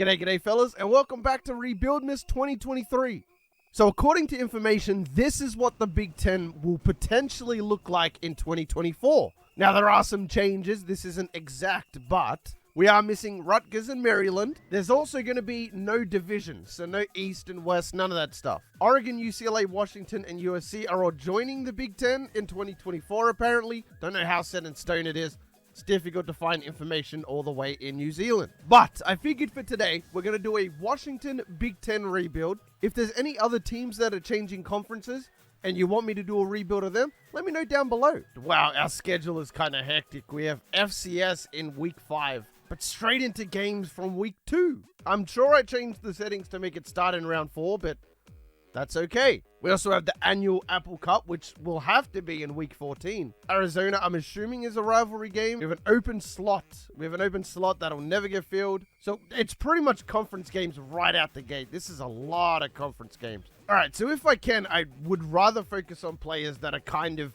G'day fellas, and welcome back to Rebuildmas 2023. So according to information, this is what the Big Ten will potentially look like in 2024. Now there are some changes, this isn't exact, but we are missing Rutgers and Maryland. There's also going to be no divisions, so no East and West, none of that stuff. Oregon, UCLA, Washington, and USC are all joining the Big Ten in 2024 apparently. Don't know how set in stone it is. It's difficult to find information all the way in New Zealand. But I figured for today, we're going to do a Washington Big Ten rebuild. If there's any other teams that are changing conferences and you want me to do a rebuild of them, let me know down below. Wow, our schedule is kind of hectic. We have FCS in week 5, but straight into games from week 2. I'm sure I changed the settings to make it start in round 4, but that's okay. We also have the annual Apple Cup, which will have to be in week 14. Arizona, I'm assuming, is a rivalry game. We have an open slot. That'll never get filled. So it's pretty much conference games right out the gate. This is a lot of conference games. All right, so if I can, I would rather focus on players that are kind of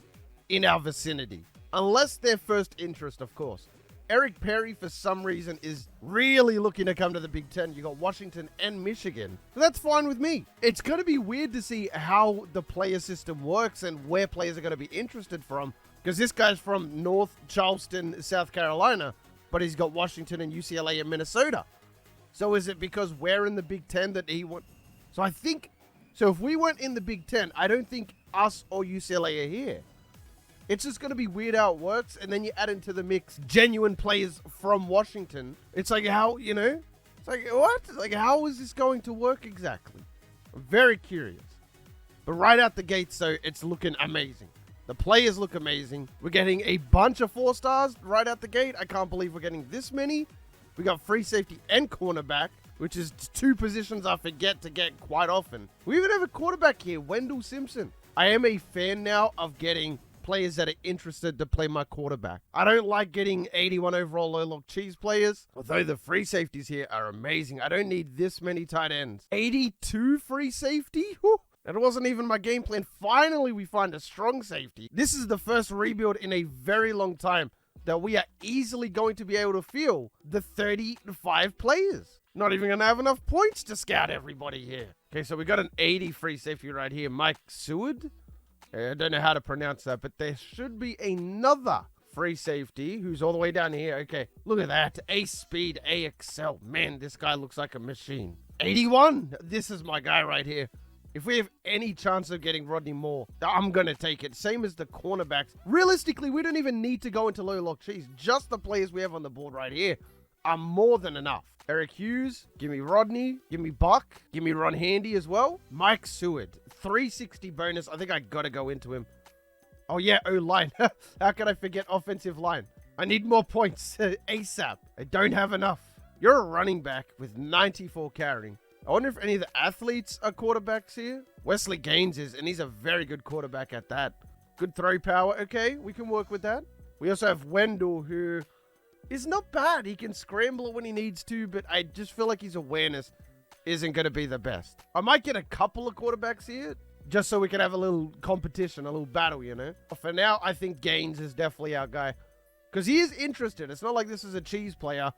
in our vicinity. Unless they're first interest, of course. Eric Perry, for some reason, is really looking to come to the Big Ten. You got Washington and Michigan. So that's fine with me. It's going to be weird to see how the player system works and where players are going to be interested from. Because this guy's from North Charleston, South Carolina, but he's got Washington and UCLA and Minnesota. So is it because we're in the Big Ten that he wants? So if we weren't in the Big Ten, I don't think us or UCLA are here. It's just going to be weird how it works, and then you add into the mix genuine players from Washington. It's like how, it's like, what? Like, how is this going to work exactly? I'm very curious. But right out the gate, so it's looking amazing. The players look amazing. We're getting a bunch of 4 stars right out the gate. I can't believe we're getting this many. We got free safety and cornerback, which is 2 positions I forget to get quite often. We even have a quarterback here, Wendell Simpson. I am a fan now of getting players that are interested to play my quarterback. I don't like getting 81 overall low-lock cheese players, although the free safeties here are amazing. I don't need this many tight ends. 82 free safety? Whew. That wasn't even my game plan. Finally, we find a strong safety. This is the first rebuild in a very long time that we are easily going to be able to fill the 35 players. Not even going to have enough points to scout everybody here. Okay, so we got an 80 free safety right here. Mike Seward. I don't know how to pronounce that, but there should be another free safety who's all the way down here. Okay, look at that. Ace Speed, AXL. Man, this guy looks like a machine. 81. This is my guy right here. If we have any chance of getting Rodney Moore, I'm going to take it. Same as the cornerbacks. Realistically, we don't even need to go into low lock cheese. Just the players we have on the board right here are more than enough. Eric Hughes, give me Rodney, give me Buck, give me Ron Handy as well. Mike Seward, 360 bonus. I think I got to go into him. Oh yeah, O-line. How can I forget offensive line? I need more points ASAP. I don't have enough. You're a running back with 94 carrying. I wonder if any of the athletes are quarterbacks here. Wesley Gaines is, and he's a very good quarterback at that. Good throw power. Okay, we can work with that. We also have Wendell, who is not bad. He can scramble it when he needs to, but I just feel like his awareness isn't going to be the best. I might get a couple of quarterbacks here, just so we can have a little competition, a little battle, But for now, I think Gaines is definitely our guy, because he is interested. It's not like this is a cheese player.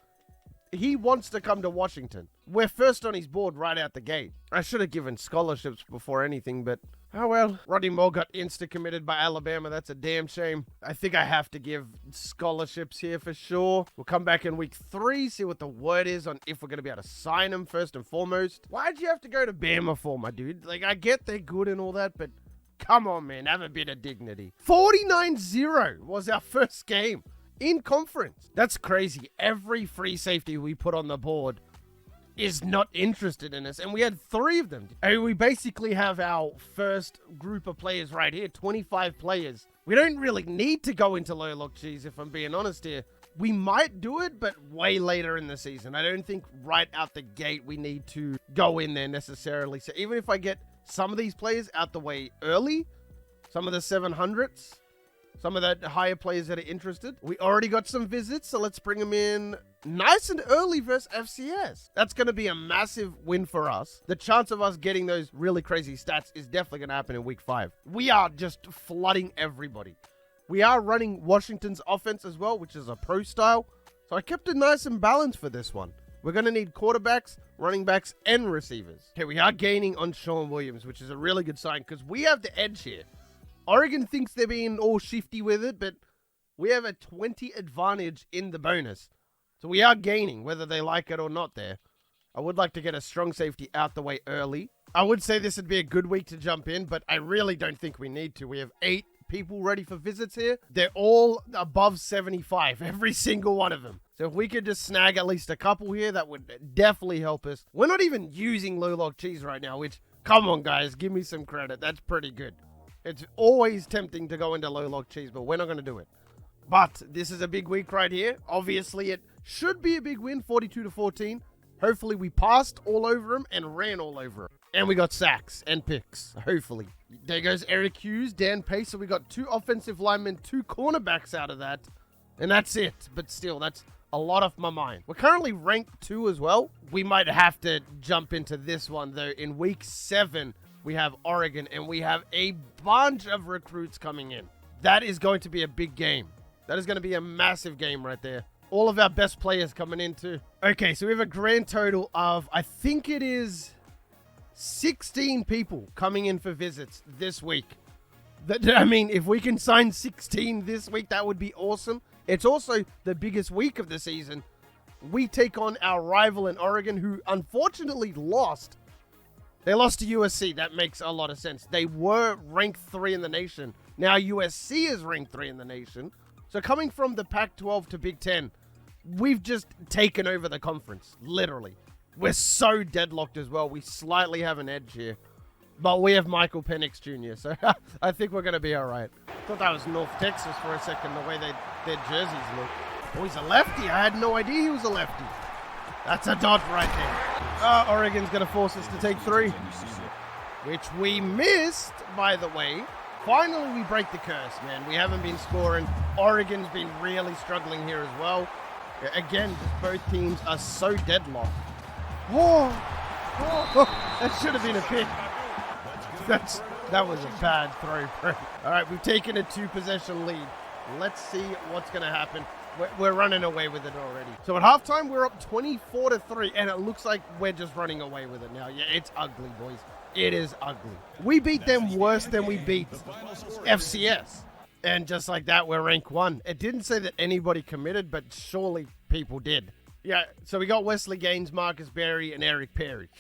He wants to come to Washington. We're first on his board right out the gate. I should have given scholarships before anything, but oh well. Rodney Moore got insta-committed by Alabama. That's a damn shame. I think I have to give scholarships here for sure. We'll come back in week 3, see what the word is on if we're going to be able to sign him first and foremost. Why'd you have to go to Bama for, my dude? Like, I get they're good and all that, but come on, man. Have a bit of dignity. 49-0 was our first game in conference. That's crazy. Every free safety we put on the board is not interested in us, and we had 3 of them. I mean, we basically have our first group of players right here, 25 players. We don't really need to go into low lock cheese, if I'm being honest here. We might do it, but way later in the season. I don't think right out the gate we need to go in there necessarily. So even if I get some of these players out the way early, some of the 700s, some of the higher players that are interested. We already got some visits, so let's bring them in nice and early versus FCS. That's going to be a massive win for us. The chance of us getting those really crazy stats is definitely going to happen in week 5. We are just flooding everybody. We are running Washington's offense as well, which is a pro style. So I kept it nice and balanced for this one. We're going to need quarterbacks, running backs, and receivers. Okay, we are gaining on Sean Williams, which is a really good sign because we have the edge here. Oregon thinks they're being all shifty with it, but we have a 20 advantage in the bonus. So we are gaining, whether they like it or not there. I would like to get a strong safety out the way early. I would say this would be a good week to jump in, but I really don't think we need to. We have 8 people ready for visits here. They're all above 75, every single one of them. So if we could just snag at least a couple here, that would definitely help us. We're not even using low lock cheese right now, which, come on guys, give me some credit. That's pretty good. It's always tempting to go into low lock cheese, but we're not going to do it. But this is a big week right here. Obviously, it should be a big win, 42-14. Hopefully, we passed all over him and ran all over him. And we got sacks and picks, hopefully. There goes Eric Hughes, Dan Pace. So we got 2 offensive linemen, 2 cornerbacks out of that. And that's it. But still, that's a lot off my mind. We're currently ranked 2 as well. We might have to jump into this one, though. In week 7, we have Oregon, and we have a bunch of recruits coming in. That is going to be a big game. That is going to be a massive game right there. All of our best players coming in too. Okay, so we have a grand total of, I think it is 16 people coming in for visits this week. I mean, if we can sign 16 this week, that would be awesome. It's also the biggest week of the season. We take on our rival in Oregon, who unfortunately lost. They lost to USC. That makes a lot of sense. They were ranked 3 in the nation. Now USC is ranked 3 in the nation. So coming from the Pac-12 to Big Ten, we've just taken over the conference, literally. We're so deadlocked as well. We slightly have an edge here. But we have Michael Penix Jr., so I think we're going to be all right. Thought that was North Texas for a second, the way their jerseys look. Oh, he's a lefty. I had no idea he was a lefty. That's a dot right there. Oregon's going to force us to take 3, which we missed, by the way. Finally, we break the curse, man. We haven't been scoring. Oregon's been really struggling here as well. Again, both teams are so deadlocked. Oh, that should have been a pick. That was a bad throw, bro. All right, we've taken a 2-possession lead. Let's see what's going to happen. We're running away with it already. So at halftime, we're up 24-3, and it looks like we're just running away with it now. Yeah, it's ugly, boys. It is ugly. We beat them worse than we beat FCS. And just like that, we're rank 1. It didn't say that anybody committed, but surely people did. Yeah, so we got Wesley Gaines, Marcus Berry, and Eric Perry.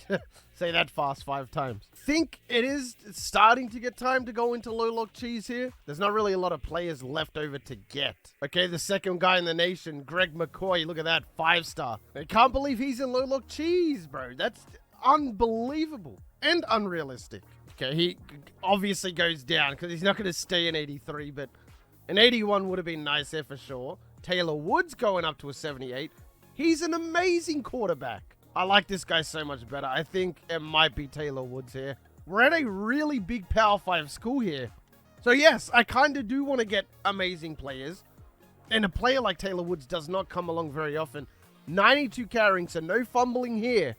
Say that fast 5 times. Think it is starting to get time to go into low lock cheese here. There's not really a lot of players left over to get. Okay, the second guy in the nation, Greg McCoy. Look at that, 5-star. I can't believe he's in low lock cheese, bro. That's unbelievable and unrealistic. Okay, he obviously goes down because he's not going to stay in 83, but an 81 would have been nice there for sure. Taylor Woods going up to a 78. He's an amazing quarterback. I like this guy so much better. I think it might be Taylor Woods here. We're at a really big Power 5 school here. So yes, I kind of do want to get amazing players. And a player like Taylor Woods does not come along very often. 92 carrying, so no fumbling here.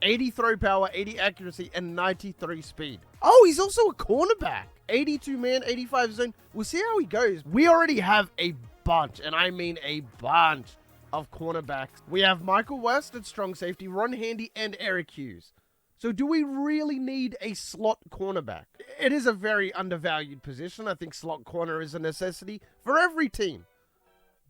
80 throw power, 80 accuracy, and 93 speed. Oh, he's also a cornerback. 82 man, 85 zone. We'll see how he goes. We already have a bunch, and I mean a bunch, of cornerbacks. We have Michael West at strong safety, Ron Handy, and Eric Hughes. So do we really need a slot cornerback? It is a very undervalued position. I think slot corner is a necessity for every team.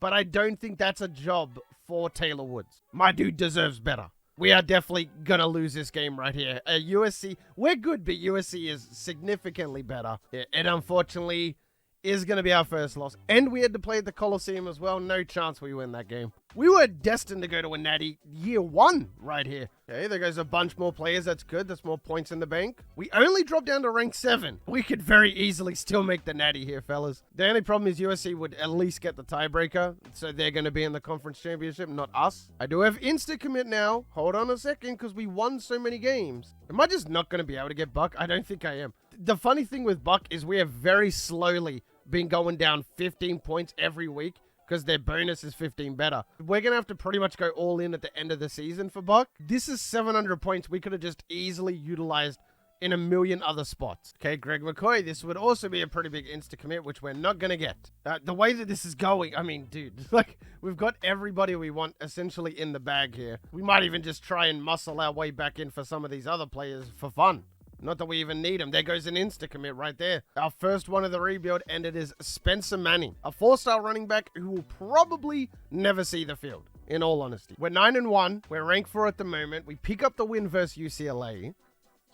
But I don't think that's a job for Taylor Woods. My dude deserves better. We are definitely going to lose this game right here. USC, we're good, but USC is significantly better. It unfortunately is going to be our first loss. And we had to play at the Coliseum as well. No chance we win that game. We were destined to go to a natty year 1 right here. Okay, there goes a bunch more players. That's good. That's more points in the bank. We only dropped down to rank 7. We could very easily still make the natty here, fellas. The only problem is USC would at least get the tiebreaker. So they're going to be in the conference championship, not us. I do have insta commit now. Hold on a second, because we won so many games. Am I just not going to be able to get Buck? I don't think I am. The funny thing with Buck is we have very slowly been going down 15 points every week because their bonus is 15 better. We're going to have to pretty much go all in at the end of the season for Buck. This is 700 points we could have just easily utilized in a million other spots. Okay, Greg McCoy, this would also be a pretty big insta-commit, which we're not going to get. The way that this is going, I mean, dude, like, we've got everybody we want essentially in the bag here. We might even just try and muscle our way back in for some of these other players for fun. Not that we even need them. There goes an insta-commit right there. Our first one of the rebuild, and it is Spencer Manning, a 4-star running back who will probably never see the field, in all honesty. We're 9-1. We're ranked 4 at the moment. We pick up the win versus UCLA.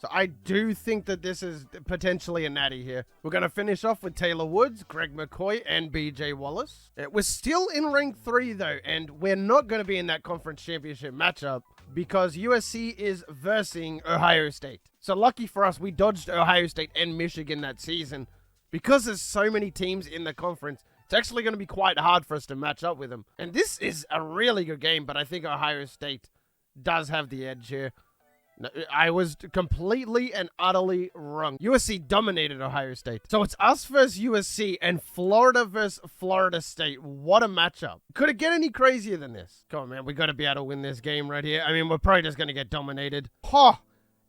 So I do think that this is potentially a natty here. We're going to finish off with Taylor Woods, Greg McCoy, and BJ Wallace. We're still in rank 3, though, and we're not going to be in that conference championship matchup because USC is versing Ohio State. So lucky for us, we dodged Ohio State and Michigan that season. Because there's so many teams in the conference, it's actually going to be quite hard for us to match up with them. And this is a really good game, but I think Ohio State does have the edge here. I was completely and utterly wrong. USC dominated Ohio State. So it's us versus USC and Florida versus Florida State. What a matchup. Could it get any crazier than this? Come on, man. We got to be able to win this game right here. I mean, we're probably just going to get dominated.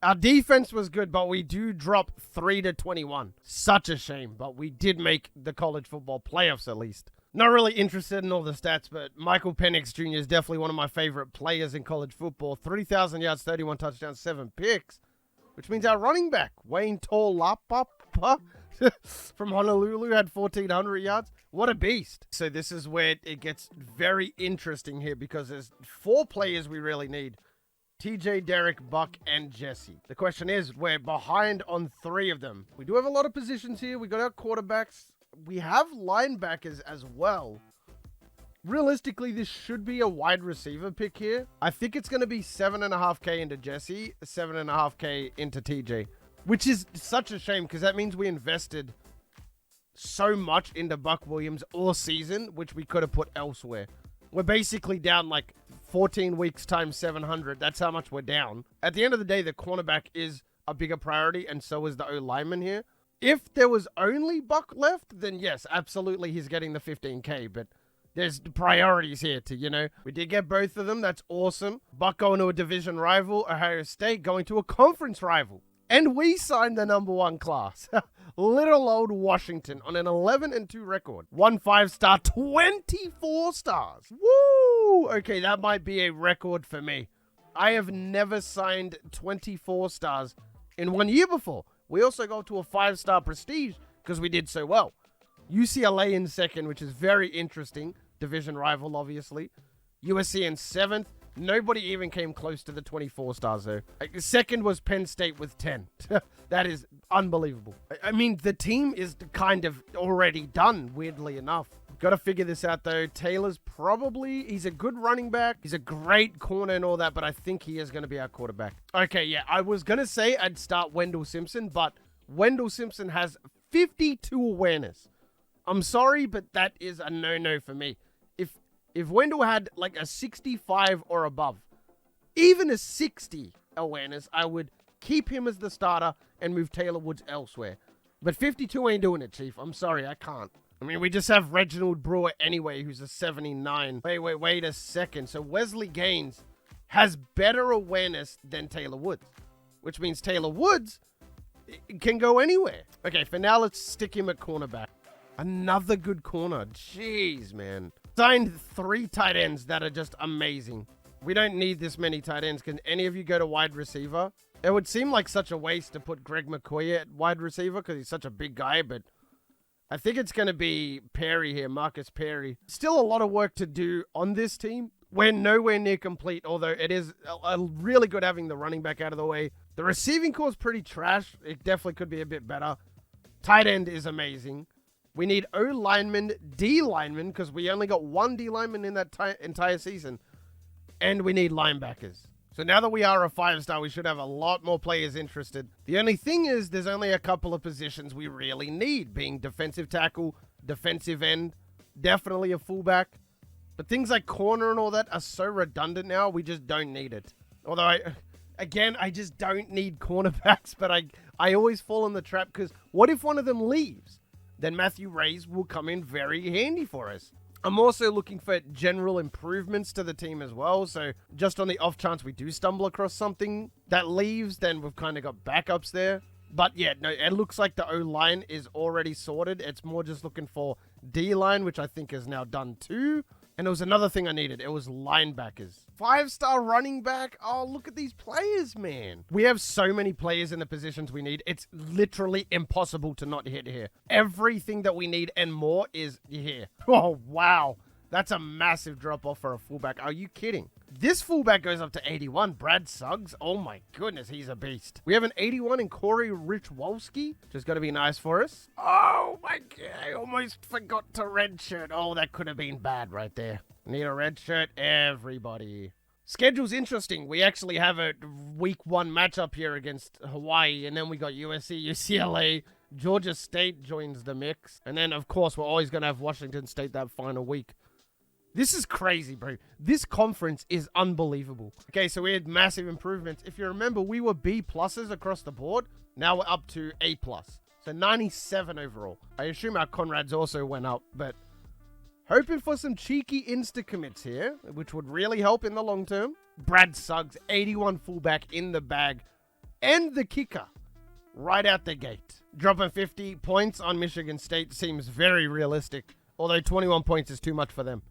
Our defense was good, but we do drop 3-21. Such a shame, but we did make the college football playoffs at least. Not really interested in all the stats, but Michael Penix Jr. is definitely one of my favorite players in college football. 3,000 yards, 31 touchdowns, 7 picks, which means our running back, Wayne Tolapa from Honolulu, had 1,400 yards. What a beast. So this is where it gets very interesting here because there's 4 players we really need. TJ, Derek, Buck, and Jesse. The question is, we're behind on 3 of them. We do have a lot of positions here. We got our quarterbacks. We have linebackers as well. Realistically, this should be a wide receiver pick here. I think it's going to be 7.5K into Jesse, 7.5K into TJ, which is such a shame because that means we invested so much into Buck Williams all season, which we could have put elsewhere. We're basically down like 14 weeks times 700. That's how much we're down. At the end of the day, the cornerback is a bigger priority, and so is the O-lineman here. If there was only Buck left, then yes, absolutely he's getting the 15K, but there's priorities here to, you know. We did get both of them. That's awesome. Buck going to a division rival, Ohio State going to a conference rival. And we signed the #1 class. Little old Washington on an 11-2 record. 1 5-star, 24 stars. Woo! Okay, that might be a record for me. I have never signed 24 stars in 1 year before. We also go to a 5-star prestige because we did so well. UCLA in 2nd, which is very interesting. Division rival, obviously. USC in 7th. Nobody even came close to the 24 stars, though. Like, 2nd was Penn State with 10. That is unbelievable. I mean, the team is kind of already done, weirdly enough. Got to figure this out, though. Taylor's probably... He's a good running back. He's a great corner and all that, but I think he is going to be our quarterback. Okay, yeah. I was going to say I'd start Wendell Simpson, but Wendell Simpson has 52 awareness. I'm sorry, but that is a no-no for me. If Wendell had like a 65 or above, even a 60 awareness, I would keep him as the starter and move Taylor Woods elsewhere. But 52 ain't doing it, Chief. I'm sorry, I can't. I mean, we just have Reginald Brewer anyway, who's a 79. Wait a second. So Wesley Gaines has better awareness than Taylor Woods, which means Taylor Woods can go anywhere. Okay, for now, let's stick him at cornerback. Another good corner. Jeez, man. Signed 3 tight ends that are just amazing. We don't need this many tight ends. Can any of you go to wide receiver? It would seem like such a waste to put Greg McCoy at wide receiver because he's such a big guy, but I think it's going to be Perry here, Marcus Perry. Still a lot of work to do on this team. We're nowhere near complete, although it is really good having the running back out of the way. The receiving core is pretty trash. It definitely could be a bit better. Tight end is amazing. We need O-lineman, D-lineman, because we only got 1 D-lineman in that entire season. And we need linebackers. So now that we are a 5-star, we should have a lot more players interested. The only thing is, there's only a couple of positions we really need, being defensive tackle, defensive end, definitely a fullback. But things like corner and all that are so redundant now, we just don't need it. Although, I just don't need cornerbacks, but I always fall in the trap, because what if one of them leaves? Then Matthew Reyes will come in very handy for us. I'm also looking for general improvements to the team as well. So just on the off chance we do stumble across something that leaves, then we've kind of got backups there. But yeah, no, it looks like the O-line is already sorted. It's more just looking for D-line, which I think is now done too. And there was another thing I needed. It was linebackers. 5-star running back. Oh, look at these players, man. We have so many players in the positions we need. It's literally impossible to not hit here. Everything that we need and more is here. Oh, wow. That's a massive drop-off for a fullback. Are you kidding? This fullback goes up to 81. Brad Suggs. Oh, my goodness. He's a beast. We have an 81 in Corey Richwolski. Just got to be nice for us. Oh, my God. I almost forgot to redshirt. Oh, that could have been bad right there. Need a red shirt, everybody. Schedule's interesting. We actually have a week 1 matchup here against Hawaii, and then we got USC, UCLA, Georgia State joins the mix. And then, of course, we're always going to have Washington State that final week. This is crazy, bro. This conference is unbelievable. Okay, so we had massive improvements. If you remember, we were B pluses across the board. Now we're up to A plus. So 97 overall. I assume our Conrads also went up, but hoping for some cheeky insta-commits here, which would really help in the long term. Brad Suggs, 81 fullback in the bag, and the kicker right out the gate. Dropping 50 points on Michigan State seems very realistic, although 21 points is too much for them.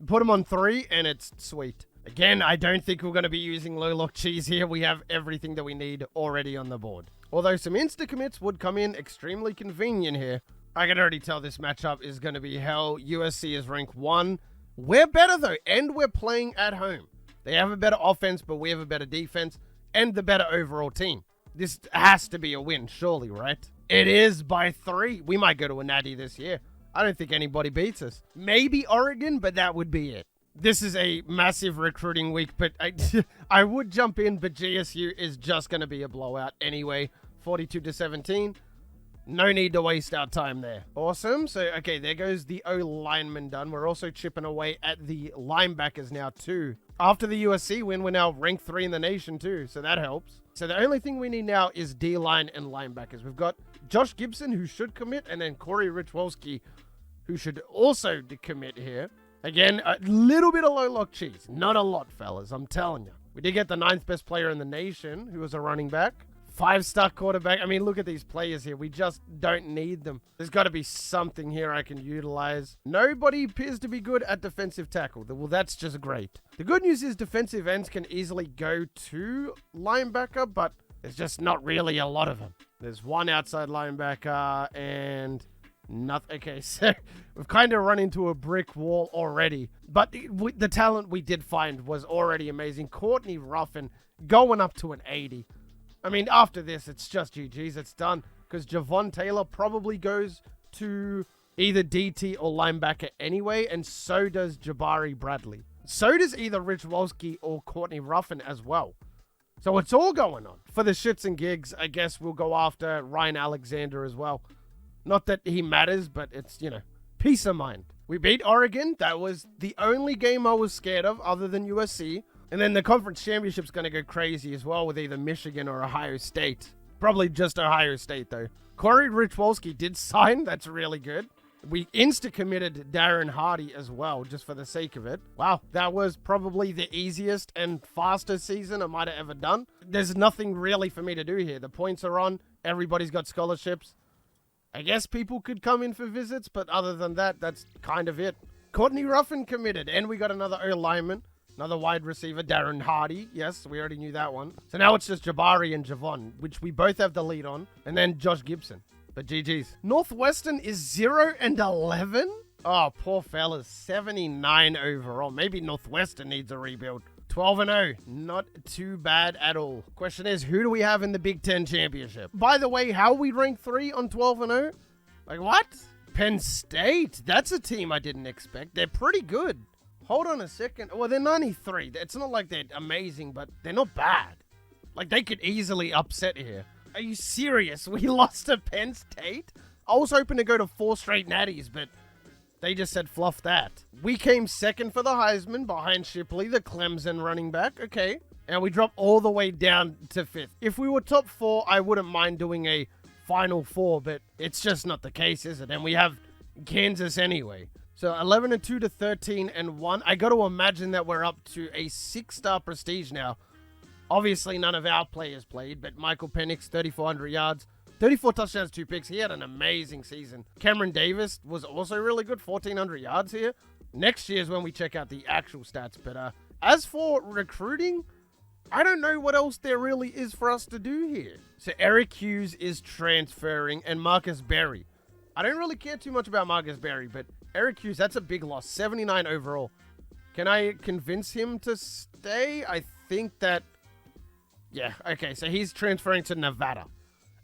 Put them on 3, and it's sweet. Again, I don't think we're going to be using low-lock cheese here. We have everything that we need already on the board. Although some insta-commits would come in extremely convenient here. I can already tell this matchup is going to be hell. USC is rank 1. We're better, though, and we're playing at home. They have a better offense, but we have a better defense and the better overall team. This has to be a win, surely, right? It is by 3. We might go to a natty this year. I don't think anybody beats us. Maybe Oregon, but that would be it. This is a massive recruiting week, but I would jump in, but GSU is just going to be a blowout anyway. 42-17. No need to waste our time there. Awesome. So, okay, there goes the O-lineman done. We're also chipping away at the linebackers now, too. After the USC win, we're now ranked 3 in the nation, too, so that helps. So the only thing we need now is D-line and linebackers. We've got Josh Gibson, who should commit, and then Corey Richwolski, who should also commit here. Again, a little bit of low-lock cheese. Not a lot, fellas, I'm telling you. We did get the 9th best player in the nation, who was a running back. 5-star quarterback. I mean, look at these players here. We just don't need them. There's got to be something here I can utilize. Nobody appears to be good at defensive tackle. Well, that's just great. The good news is defensive ends can easily go to linebacker, but there's just not really a lot of them. There's one outside linebacker and nothing. Okay, so we've kind of run into a brick wall already. But the talent we did find was already amazing. Courtney Ruffin going up to an 80. I mean, after this, it's just GG's. It's done. Because Javon Taylor probably goes to either DT or linebacker anyway. And so does Jabari Bradley. So does either Rich Wolski or Courtney Ruffin as well. So it's all going on. For the shits and gigs, I guess we'll go after Ryan Alexander as well. Not that he matters, but it's, you know, peace of mind. We beat Oregon. That was the only game I was scared of other than USC. And then the conference championship's going to go crazy as well with either Michigan or Ohio State. Probably just Ohio State, though. Corey Richwolski did sign. That's really good. We insta-committed Darren Hardy as well, just for the sake of it. Wow, that was probably the easiest and fastest season I might have ever done. There's nothing really for me to do here. The points are on. Everybody's got scholarships. I guess people could come in for visits, but other than that, that's kind of it. Courtney Ruffin committed, and we got another O-lineman. Another wide receiver, Darren Hardy. Yes, we already knew that one. So now it's just Jabari and Javon, which we both have the lead on. And then Josh Gibson. But GG's. Northwestern is 0-11? Oh, poor fellas. 79 overall. Maybe Northwestern needs a rebuild. 12-0. Not too bad at all. Question is, who do we have in the Big Ten Championship? By the way, how are we ranked 3 on 12-0? Like, what? Penn State. That's a team I didn't expect. They're pretty good. Hold on a second. Well, they're 93. It's not like they're amazing, but they're not bad. Like, they could easily upset here. Are you serious? We lost to Penn State? I was hoping to go to 4 straight natties, but they just said fluff that. We came second for the Heisman behind Shipley, the Clemson running back. Okay. And we dropped all the way down to 5th. If we were top 4, I wouldn't mind doing a Final 4, but it's just not the case, is it? And we have Kansas anyway. So 11-2 to 13-1. I got to imagine that we're up to a 6-star prestige now. Obviously, none of our players played, but Michael Penix, 3,400 yards, 34 touchdowns, 2 picks. He had an amazing season. Cameron Davis was also really good, 1,400 yards here. Next year is when we check out the actual stats. But as for recruiting, I don't know what else there really is for us to do here. So Eric Hughes is transferring, and Marcus Berry. I don't really care too much about Marcus Berry, but Eric Hughes, that's a big loss. 79 overall. Can I convince him to stay? I think that... Yeah, okay, so he's transferring to Nevada.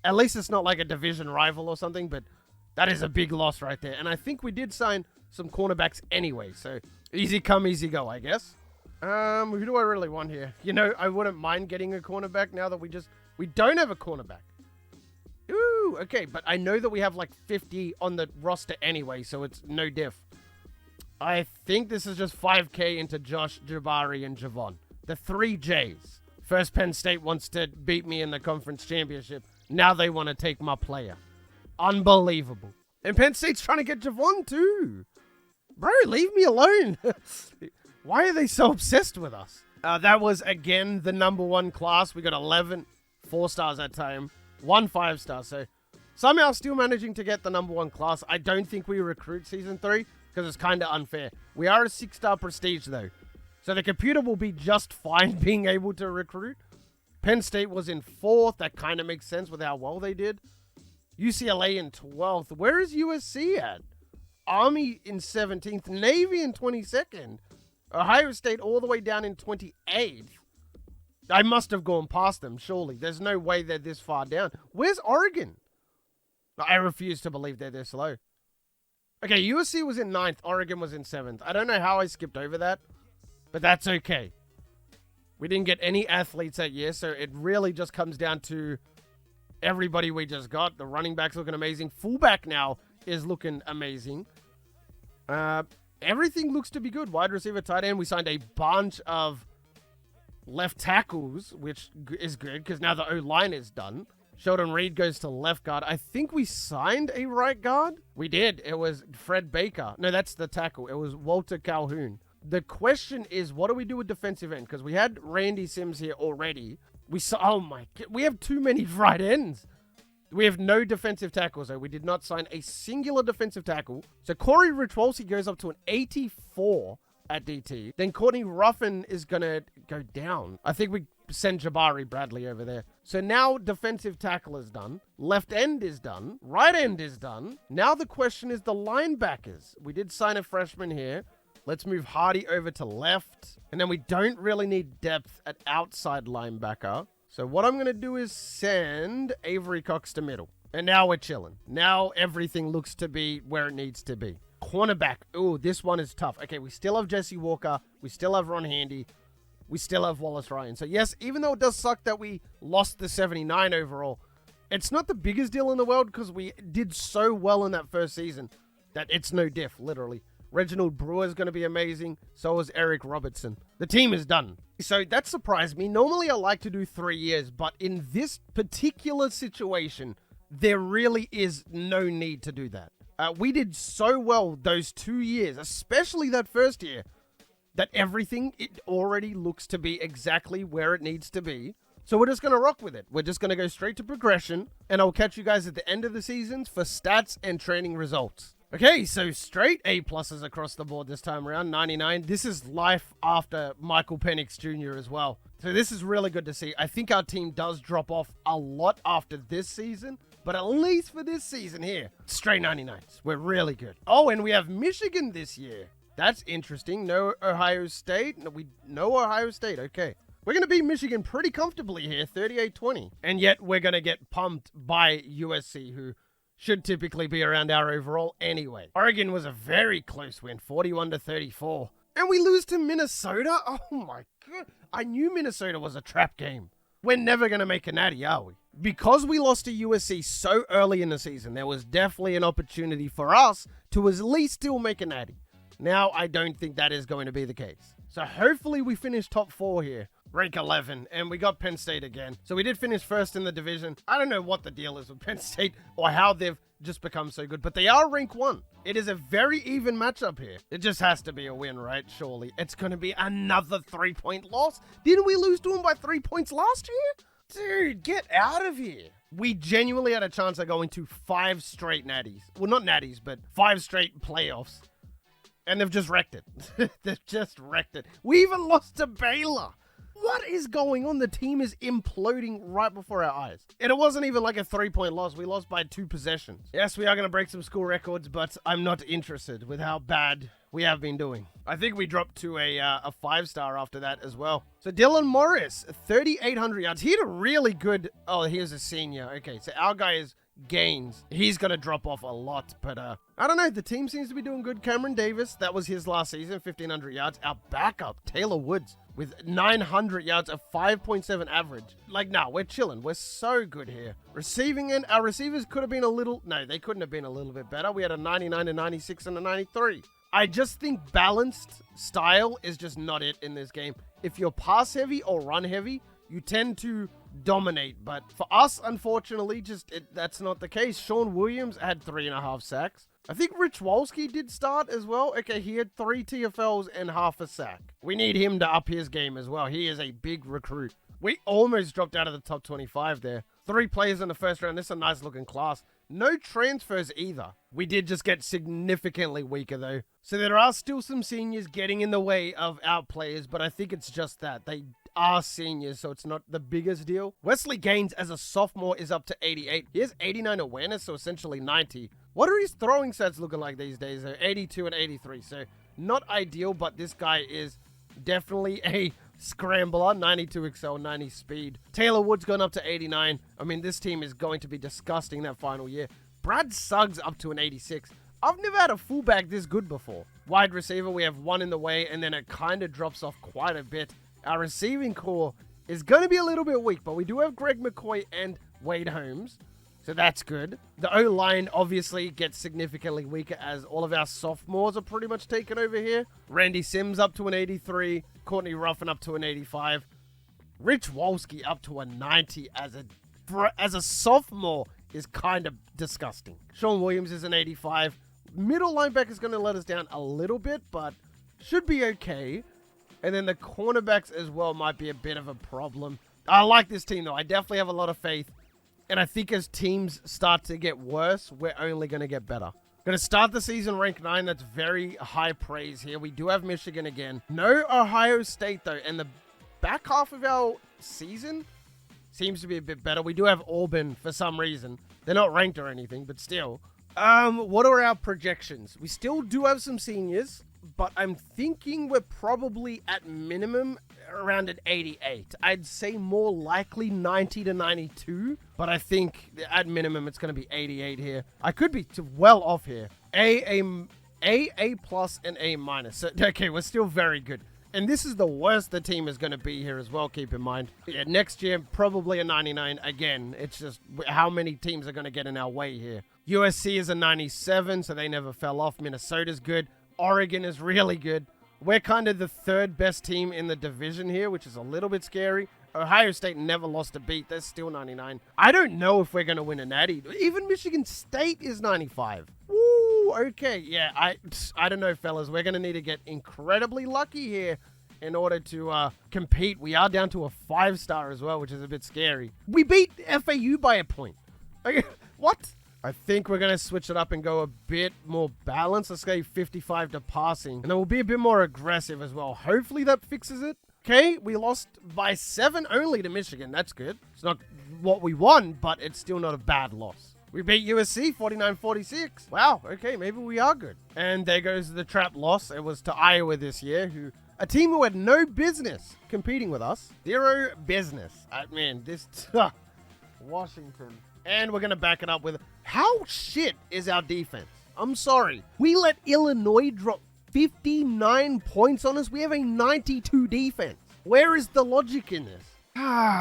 At least it's not like a division rival or something, but that is a big loss right there. And I think we did sign some cornerbacks anyway, so easy come, easy go, I guess. Who do I really want here? You know, I wouldn't mind getting a cornerback now that we don't have a cornerback. Ooh, okay, but I know that we have like 50 on the roster anyway, so it's no diff. I think this is just 5K into Josh, Jabari, and Javon. The 3 Js. First, Penn State wants to beat me in the conference championship. Now they want to take my player. Unbelievable. And Penn State's trying to get Javon too. Bro, leave me alone. Why are they so obsessed with us? That was, again, the #1 class. We got 11 4-stars that time. 1 5-star. So somehow still managing to get the #1 class. I don't think we recruit Season 3 because it's kind of unfair. We are a 6-star prestige, though. So the computer will be just fine being able to recruit. Penn State was in 4th. That kind of makes sense with how well they did. UCLA in 12th. Where is USC at? Army in 17th. Navy in 22nd. Ohio State all the way down in 28th. I must have gone past them, surely. There's no way they're this far down. Where's Oregon? I refuse to believe they're this low. Okay, USC was in 9th. Oregon was in 7th. I don't know how I skipped over that, but that's okay. We didn't get any athletes that year, so it really just comes down to everybody we just got. The running back's looking amazing. Fullback now is looking amazing. Everything looks to be good. Wide receiver, tight end. We signed a bunch of left tackles, which is good because now the O-line is done. Sheldon Reed goes to left guard. I think we signed a right guard. We did. It was Fred Baker. No, that's the tackle. It was Walter Calhoun. The question is, what do we do with defensive end? Because we had Randy Sims here already. Oh my God. We have too many right ends. We have no defensive tackles, though. We did not sign a singular defensive tackle. So Corey Ritwolsey goes up to an 84 at DT. Then Courtney Ruffin is going to go down. I think we send Jabari Bradley over there. So now defensive tackle is done. Left end is done. Right end is done. Now the question is the linebackers. We did sign a freshman here. Let's move Hardy over to left. And then we don't really need depth at outside linebacker. So what I'm going to do is send Avery Cox to middle. And now we're chilling. Now everything looks to be where it needs to be. Cornerback. Ooh, this one is tough. Okay, we still have Jesse Walker. We still have Ron Handy. We still have Wallace Ryan. So yes, even though it does suck that we lost the 79 overall, it's not the biggest deal in the world because we did so well in that first season that it's no diff, literally. Reginald Brewer is going to be amazing. So is Eric Robertson. The team is done. So that surprised me. Normally I like to do 3 years, but in this particular situation, there really is no need to do that. We did so well those 2 years, especially that first year, that everything, it already looks to be exactly where it needs to be. So we're just going to rock with it. We're just going to go straight to progression, and I'll catch you guys at the end of the seasons for stats and training results. Okay, so straight A-pluses across the board this time around, 99. This is life after Michael Penix Jr. as well. So this is really good to see. I think our team does drop off a lot after this season, but at least for this season here, straight 99s. We're really good. Oh, and we have Michigan this year. That's interesting. No Ohio State. No Ohio State. Okay. We're going to beat Michigan pretty comfortably here, 38-20. And yet we're going to get pumped by USC, who should typically be around our overall anyway. Oregon was a very close win, 41-34. And we lose to Minnesota? Oh my God. I knew Minnesota was a trap game. We're never going to make a natty, are we? Because we lost to USC so early in the season, there was definitely an opportunity for us to at least still make a natty. Now, I don't think that is going to be the case. So hopefully we finish top 4 here. rank 11, and we got Penn State again. So we did finish first in the division. I don't know what the deal is with Penn State or how they've just become so good, but they are rank 1. It is a very even matchup here. It just has to be a win, right? Surely. It's going to be another 3-point loss. Didn't we lose to them by 3 points last year? Dude, get out of here. We genuinely had a chance of going to 5 straight natties. Well, not natties, but 5 straight playoffs. And they've just wrecked it. They've just wrecked it. We even lost to Baylor. What is going on? The team is imploding right before our eyes. And it wasn't even like a 3-point loss. We lost by 2 possessions. Yes, we are going to break some school records, but I'm not interested with how bad we have been doing. I think we dropped to a 5-star after that as well. So Dylan Morris, 3,800 yards. He had a really good... Oh, he was a senior. Okay, so our guy is Gaines. He's going to drop off a lot, but I don't know. The team seems to be doing good. Cameron Davis, that was his last season, 1,500 yards. Our backup, Taylor Woods, with 900 yards, a 5.7 average. Like, nah, we're chilling. We're so good here. Receiving end, our receivers could have been a little... No, they couldn't have been a little bit better. We had a 99, a 96, and a 93. I just think balanced style is just not it in this game. If you're pass heavy or run heavy, you tend to dominate. But for us, unfortunately, that's not the case. Sean Williams had 3.5 sacks. I think Rich Wolski did start as well. Okay, he had 3 TFLs and half a sack. We need him to up his game as well. He is a big recruit. We almost dropped out of the top 25 there. 3 players in the first round. This is a nice looking class. No transfers either. We did just get significantly weaker though. So there are still some seniors getting in the way of our players, but I think it's just that. They are seniors, so it's not the biggest deal. Wesley Gaines as a sophomore is up to 88. He has 89 awareness, so essentially 90. What are his throwing stats looking like these days though? 82 and 83, so not ideal, but this guy is definitely a scrambler. 92 excel, 90 speed. Taylor Wood's gone up to 89. I mean, this team is going to be disgusting that final year. Brad Suggs up to an 86. I've never had a fullback this good before. Wide receiver, we have 1 in the way, and then it kind of drops off quite a bit. Our receiving core is going to be a little bit weak, but we do have Greg McCoy and Wade Holmes, so that's good. The O-line obviously gets significantly weaker as all of our sophomores are pretty much taken over here. Randy Sims up to an 83. Courtney Ruffin up to an 85. Rich Wolski up to a 90 as a sophomore is kind of disgusting. Sean Williams is an 85. Middle linebacker is going to let us down a little bit, but should be okay. And then the cornerbacks as well might be a bit of a problem. I like this team, though. I definitely have a lot of faith. And I think as teams start to get worse, we're only going to get better. Going to start the season rank 9. That's very high praise here. We do have Michigan again. No Ohio State, though. And the back half of our season seems to be a bit better. We do have Auburn for some reason. They're not ranked or anything, but still. What are our projections? We still do have some seniors, but I'm thinking we're probably at minimum around an 88. I'd say more likely 90 to 92, but I think at minimum it's going to be 88 here. I could be well off here. A plus, and A minus. So, okay, we're still very good. And this is the worst the team is going to be here as well, keep in mind. Yeah, next year, probably a 99. Again, it's just how many teams are going to get in our way here. USC is a 97, so they never fell off. Minnesota's good. Oregon is really good. We're kind of the 3rd best team in the division here, which is a little bit scary. Ohio State never lost a beat. They're still 99. I don't know if we're going to win a natty. Even Michigan State is 95. Woo, okay. Yeah, I don't know, fellas. We're going to need to get incredibly lucky here in order to compete. We are down to a 5-star as well, which is a bit scary. We beat FAU by a point. Okay, what? I think we're going to switch it up and go a bit more balanced. Let's go 55 to passing. And then we'll be a bit more aggressive as well. Hopefully that fixes it. Okay, we lost by 7 only to Michigan. That's good. It's not what we won, but it's still not a bad loss. We beat USC 49-46. Wow, okay, maybe we are good. And there goes the trap loss. It was to Iowa this year, a team who had no business competing with us. Zero business. Man, this... Washington. And we're going to back it up with... How shit is our defense? I'm sorry. We let Illinois drop 59 points on us. We have a 92 defense. Where is the logic in this?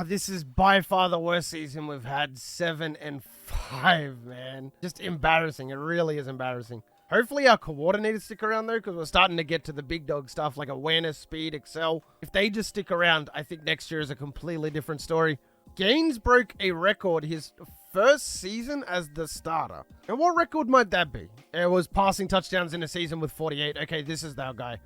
This is by far the worst season we've had. 7-5, man. Just embarrassing. It really is embarrassing. Hopefully our coordinators stick around though, because we're starting to get to the big dog stuff like awareness, speed, excel. If they just stick around, I think next year is a completely different story. Gaines broke a record his first season as the starter. And what record might that be? It was passing touchdowns in a season with 48. Okay, this is that guy.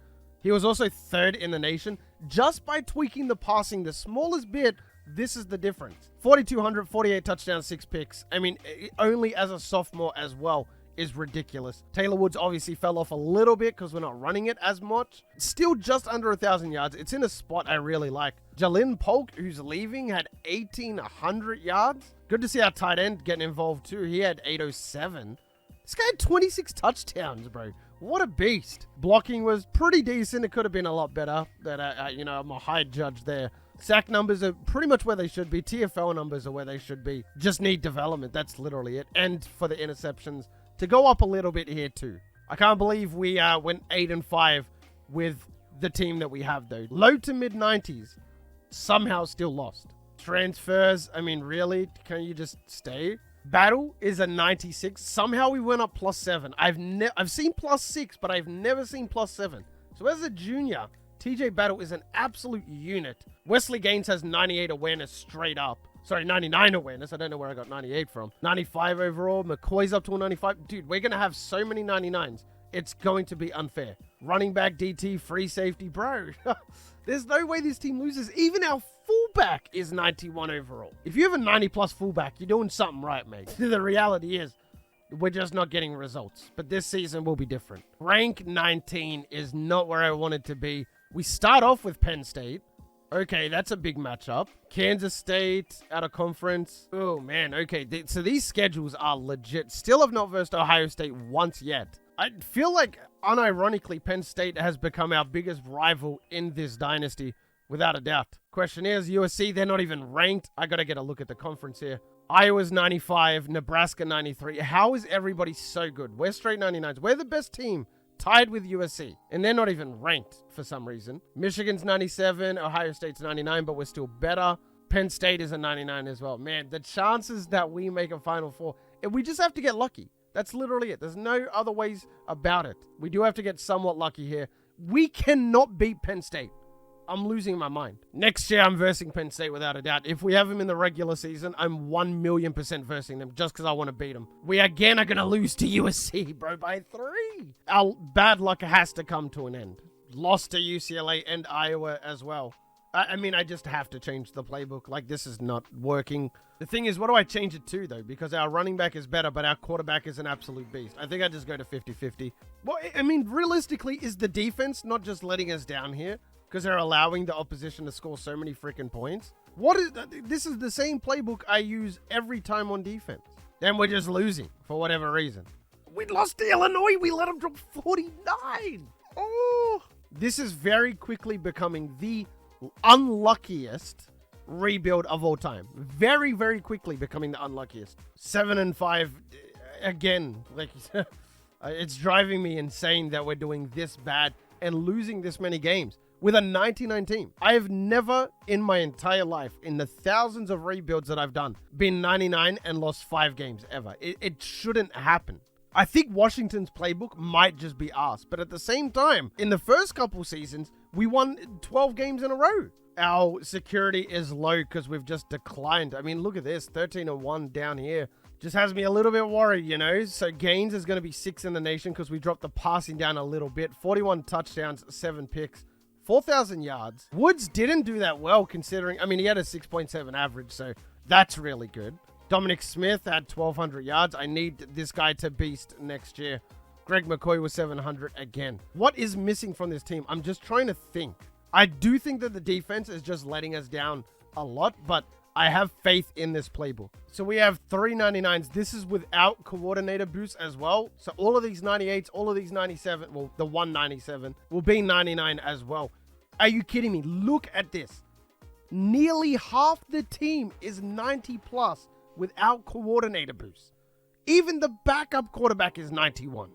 He was also third in the nation. Just by tweaking the passing the smallest bit, this is the difference. 4,200, 48 touchdowns, 6 picks. I mean, only as a sophomore as well is ridiculous. Taylor Woods obviously fell off a little bit because we're not running it as much. Still just under 1,000 yards. It's in a spot I really like. Jalen Polk, who's leaving, had 1,800 yards. Good to see our tight end getting involved too. He had 807. This guy had 26 touchdowns, bro. What a beast. Blocking was pretty decent. It could have been a lot better. I'm a high judge there. Sack numbers are pretty much where they should be. TFL numbers are where they should be. Just need development. That's literally it. And for the interceptions to go up a little bit here too. I can't believe we went 8-5 with the team that we have though. Low to mid 90s. Somehow still lost. Transfers, I mean, really? Can you just stay? Battle is a 96. Somehow we went up +7. I've seen +6, but I've never seen +7. So as a junior, TJ Battle is an absolute unit. Wesley Gaines has 98 awareness straight up. Sorry, 99 awareness. I don't know where I got 98 from. 95 overall. McCoy's up to a 95. Dude, we're going to have so many 99s. It's going to be unfair. Running back, DT, free safety. Bro, there's no way this team loses. Even our fullback is 91 overall. If you have a 90+ fullback, you're doing something right, mate. The reality is, we're just not getting results. But this season will be different. Rank 19 is not where I wanted to be. We start off with Penn State. Okay, that's a big matchup. Kansas State out of conference. Oh, man. Okay, so these schedules are legit. Still have not versed Ohio State once yet. I feel like, unironically, Penn State has become our biggest rival in this dynasty, without a doubt. Question is, USC, they're not even ranked. I got to get a look at the conference here. Iowa's 95, Nebraska 93. How is everybody so good? We're straight 99s. We're the best team. Tied with USC, and they're not even ranked for some reason. Michigan's 97, Ohio State's 99, but we're still better. Penn State is a 99 as well. Man, the chances that we make a Final Four, we just have to get lucky. That's literally it. There's no other ways about it. We do have to get somewhat lucky here. We cannot beat Penn State. I'm losing my mind. Next year, I'm versing Penn State without a doubt. If we have them in the regular season, I'm 1,000,000% versing them just because I want to beat them. We again are going to lose to USC, bro, by 3. Our bad luck has to come to an end. Lost to UCLA and Iowa as well. I mean, I just have to change the playbook. Like, this is not working. The thing is, what do I change it to, though? Because our running back is better, but our quarterback is an absolute beast. I think I just go to 50-50. Well, I mean, realistically, is the defense not just letting us down here? Because they're allowing the opposition to score so many freaking points. This is the same playbook I use every time on defense. Then we're just losing for whatever reason. We lost to Illinois. We let them drop 49. Oh, this is very quickly becoming the unluckiest rebuild of all time. Very, very quickly becoming the unluckiest. 7-5 again. Like, it's driving me insane that we're doing this bad and losing this many games with a 99 team. I have never in my entire life, in the thousands of rebuilds that I've done, been 99 and lost 5 games ever. It shouldn't happen. I think Washington's playbook might just be us, but at the same time, in the first couple seasons, we won 12 games in a row. Our security is low because we've just declined. I mean, look at this, 13-1 down here. Just has me a little bit worried, you know? So Gaines is going to be 6th in the nation because we dropped the passing down a little bit. 41 touchdowns, 7 picks. 4,000 yards. Woods didn't do that well considering, I mean, he had a 6.7 average, so that's really good. Dominic Smith had 1,200 yards. I need this guy to beast next year. Greg McCoy was 700 again. What is missing from this team? I'm just trying to think. I do think that the defense is just letting us down a lot, but I have faith in this playbook. So we have 3 99s. This is without coordinator boost as well. So all of these 98s, all of these 97, well, the 197 will be 99 as well. Are you kidding me? Look at this. Nearly half the team is 90 plus without coordinator boost. Even the backup quarterback is 91.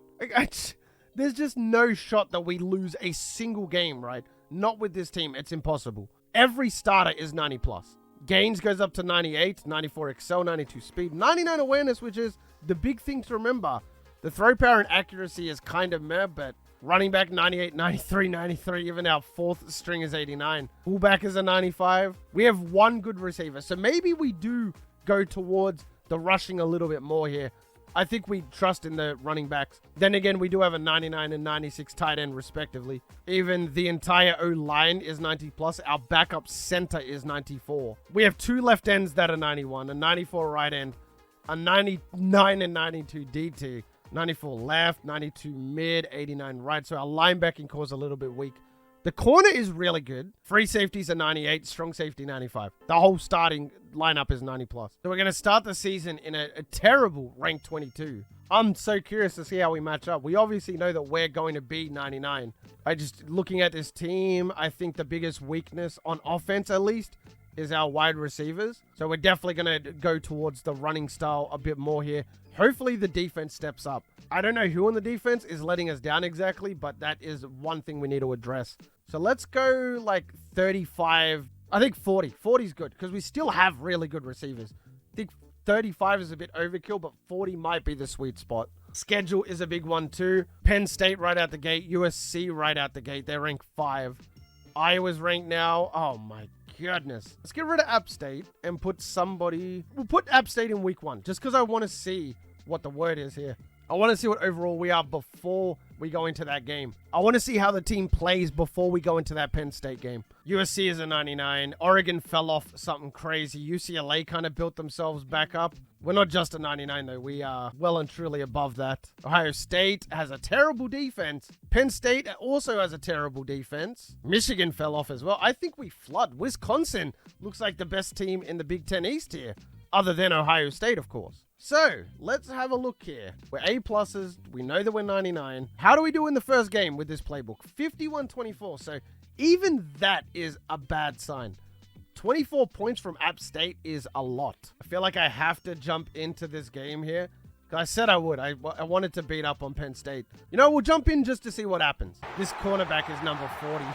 There's just no shot that we lose a single game, right? Not with this team. It's impossible. Every starter is 90 plus. Gaines goes up to 98, 94 excel, 92 speed, 99 awareness, which is the big thing to remember. The throw power and accuracy is kind of meh, but running back 98, 93, 93. Even our fourth string is 89. Fullback is a 95. We have one good receiver. So maybe we do go towards the rushing a little bit more here. I think we trust in the running backs. Then again, we do have a 99 and 96 tight end respectively. Even the entire O-line is 90 plus. Our backup center is 94. We have two left ends that are 91, a 94 right end, a 99 and 92 DT, 94 left, 92 mid, 89 right. So our linebacking core is a little bit weak. The corner is really good. Free safeties are 98, strong safety 95. The whole starting lineup is 90 plus. So we're going to start the season in a terrible rank 22. I'm so curious to see how we match up. We obviously know that we're going to be 99. Looking at this team, I think the biggest weakness on offense at least is our wide receivers. So we're definitely going to go towards the running style a bit more here. Hopefully the defense steps up. I don't know who on the defense is letting us down exactly, but that is one thing we need to address. So let's go like 35. I think 40. 40 is good because we still have really good receivers. I think 35 is a bit overkill, but 40 might be the sweet spot. Schedule is a big one too. Penn State right out the gate. USC right out the gate. They're ranked 5. Iowa's ranked now. Oh my goodness. Let's get rid of App State and put somebody... We'll put App State in week 1 just because I want to see what the word is here. I want to see what overall we are before we go into that game. I want to see how the team plays before we go into that Penn State game. USC is a 99. Oregon fell off something crazy. UCLA kind of built themselves back up. We're not just a 99 though. We are well and truly above that. Ohio State has a terrible defense. Penn State also has a terrible defense. Michigan fell off as well. I think we flood. Wisconsin looks like the best team in the Big Ten East here. Other than Ohio State, of course. So, let's have a look here. We're A+. We know that we're 99. How do we do in the first game with this playbook? 51-24. So, even that is a bad sign. 24 points from App State is a lot. I feel like I have to jump into this game here. I said I would. I wanted to beat up on Penn State. You know, we'll jump in just to see what happens. This cornerback is number 40.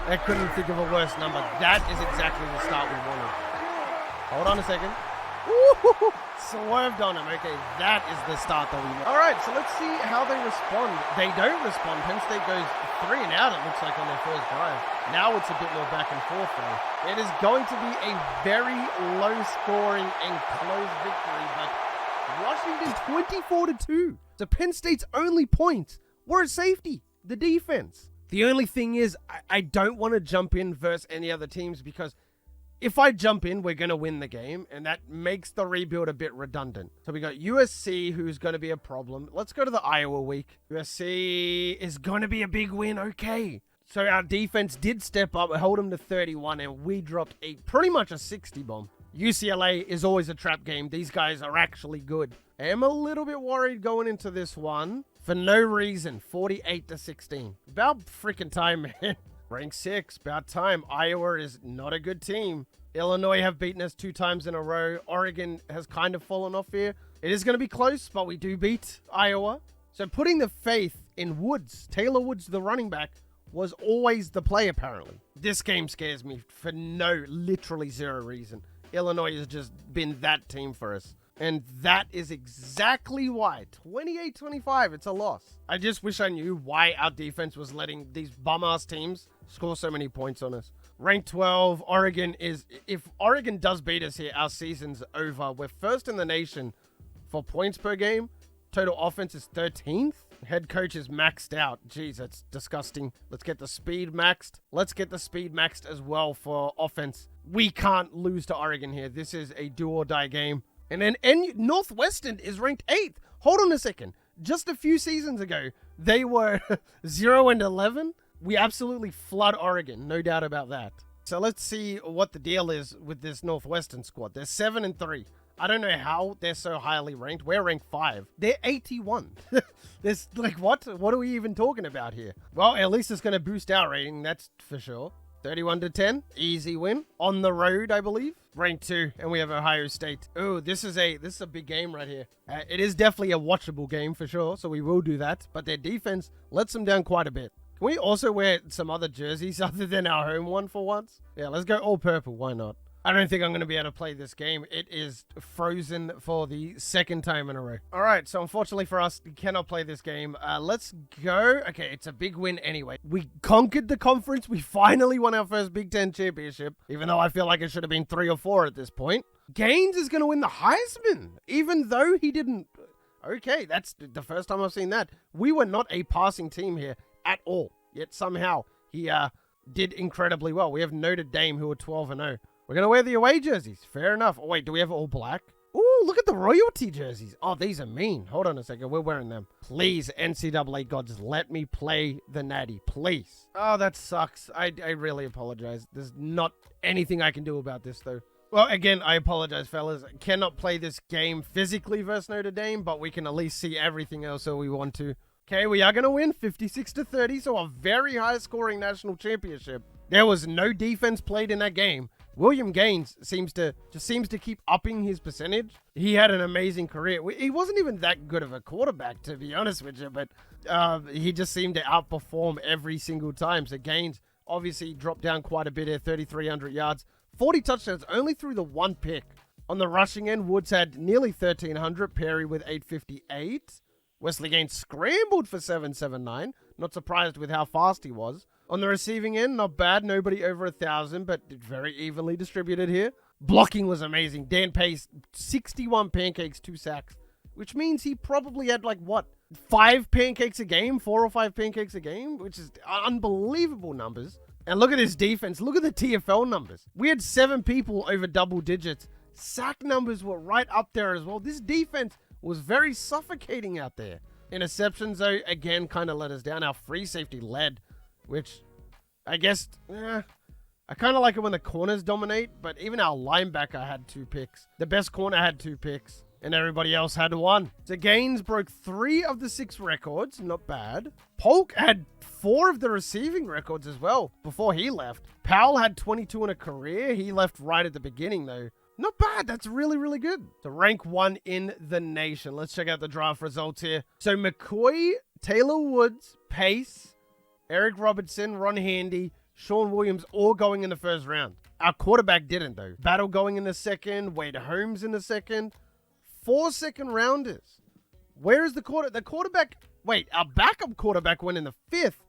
I couldn't think of a worse number. That is exactly the start we wanted. Hold on a second. Ooh, swerved on him. Okay, that is the start that we want. All right, so let's see how they respond. They don't respond. Penn State goes 3 and out, it looks like, on their first drive. Now it's a bit more back and forth, though. It is going to be a very low-scoring and close victory, but Washington 24-2. So Penn State's only points were a safety, the defense. The only thing is, I don't want to jump in versus any other teams because if I jump in, we're going to win the game, and that makes the rebuild a bit redundant. So we got USC, who's going to be a problem. Let's go to the Iowa week. USC is going to be a big win. Okay. So our defense did step up, held them to 31, and we dropped pretty much a 60 bomb. UCLA is always a trap game. These guys are actually good. I am a little bit worried going into this one for no reason. 48-16. About freaking time, man. Rank 6, about time. Iowa is not a good team. Illinois have beaten us 2 times in a row. Oregon has kind of fallen off here. It is going to be close, but we do beat Iowa. So putting the faith in Woods, Taylor Woods, the running back, was always the play, apparently. This game scares me for literally zero reason. Illinois has just been that team for us. And that is exactly why. 28-25, it's a loss. I just wish I knew why our defense was letting these bum-ass teams score so many points on us. Rank 12, Oregon is... If Oregon does beat us here, our season's over. We're first in the nation for points per game. Total offense is 13th. Head coach is maxed out. Jeez, that's disgusting. Let's get the speed maxed. Let's get the speed maxed as well for offense. We can't lose to Oregon here. This is a do-or-die game. And then Northwestern is ranked 8th. Hold on a second. Just a few seasons ago, they were 0-11. We absolutely flood Oregon. No doubt about that. So let's see what the deal is with this Northwestern squad. They're 7-3. I don't know how they're so highly ranked. We're ranked 5. They're 81. There's like, what? What are we even talking about here? Well, at least it's going to boost our rating. That's for sure. 31-10. Easy win. On the road, I believe. Rank 2. And we have Ohio State. Oh, this is a big game right here. It is definitely a watchable game for sure. So we will do that. But their defense lets them down quite a bit. Can we also wear some other jerseys other than our home one for once? Yeah, let's go all purple. Why not? I don't think I'm going to be able to play this game. It is frozen for the second time in a row. All right, so unfortunately for us, we cannot play this game. Let's go. Okay, it's a big win anyway. We conquered the conference. We finally won our first Big Ten championship, even though I feel like it should have been 3 or 4 at this point. Gaines is going to win the Heisman, even though he didn't. Okay, that's the first time I've seen that. We were not a passing team here at all, yet somehow he did incredibly well. We have Notre Dame, who are 12-0. We're going to wear the away jerseys. Fair enough. Oh, wait, do we have all black? Ooh, look at the royalty jerseys. Oh, these are mean. Hold on a second. We're wearing them. Please, NCAA gods, let me play the Natty. Please. Oh, that sucks. I really apologize. There's not anything I can do about this, though. Well, again, I apologize, fellas. I cannot play this game physically versus Notre Dame, but we can at least see everything else that we want to. Okay, we are going to win 56-30, so a very high-scoring national championship. There was no defense played in that game. William Gaines seems to keep upping his percentage. He had an amazing career. He wasn't even that good of a quarterback, to be honest with you, but he just seemed to outperform every single time. So Gaines obviously dropped down quite a bit here, 3,300 yards, 40 touchdowns, only through the 1 pick. On the rushing end, Woods had nearly 1,300, Perry with 858. Wesley Gaines scrambled for 779. Not surprised with how fast he was. On the receiving end, not bad. Nobody over 1,000, but very evenly distributed here. Blocking was amazing. Dan Pace, 61 pancakes, 2 sacks, which means he probably had 5 pancakes a game, 4 or 5 pancakes a game, which is unbelievable numbers. And look at his defense. Look at the TFL numbers. We had 7 people over double digits. Sack numbers were right up there as well. This defense was very suffocating out there. Interceptions, though, again, kind of let us down. Our free safety led, which I guess, I kind of like it when the corners dominate, but even our linebacker had 2 picks. The best corner had 2 picks, and everybody else had 1. So Gaines broke 3 of the 6 records, not bad. Polk had 4 of the receiving records as well before he left. Powell had 22 in a career. He left right at the beginning, though. Not bad. That's really, really good. To rank 1 in the nation. Let's check out the draft results here. So McCoy, Taylor Woods, Pace, Eric Robertson, Ron Handy, Sean Williams, all going in the first round. Our quarterback didn't, though. Battle going in the second. Wade Holmes in the second. 4 second-rounders. Where is the quarterback? Wait, our backup quarterback went in the 5th.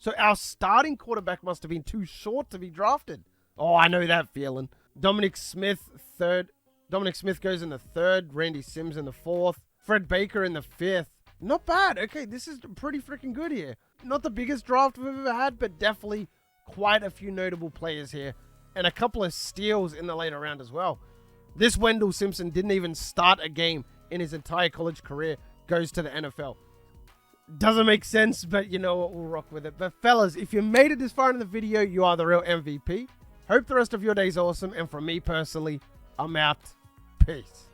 So our starting quarterback must have been too short to be drafted. Oh, I know that feeling. Dominic Smith, 3rd. Dominic Smith goes in the 3rd. Randy Sims in the 4th. Fred Baker in the 5th. Not bad. Okay, this is pretty freaking good here. Not the biggest draft we've ever had, but definitely quite a few notable players here. And a couple of steals in the later round as well. This Wendell Simpson didn't even start a game in his entire college career. Goes to the NFL. Doesn't make sense, but you know what? We'll rock with it. But fellas, if you made it this far in the video, you are the real MVP. Hope the rest of your day is awesome. And from me personally, I'm out. Peace.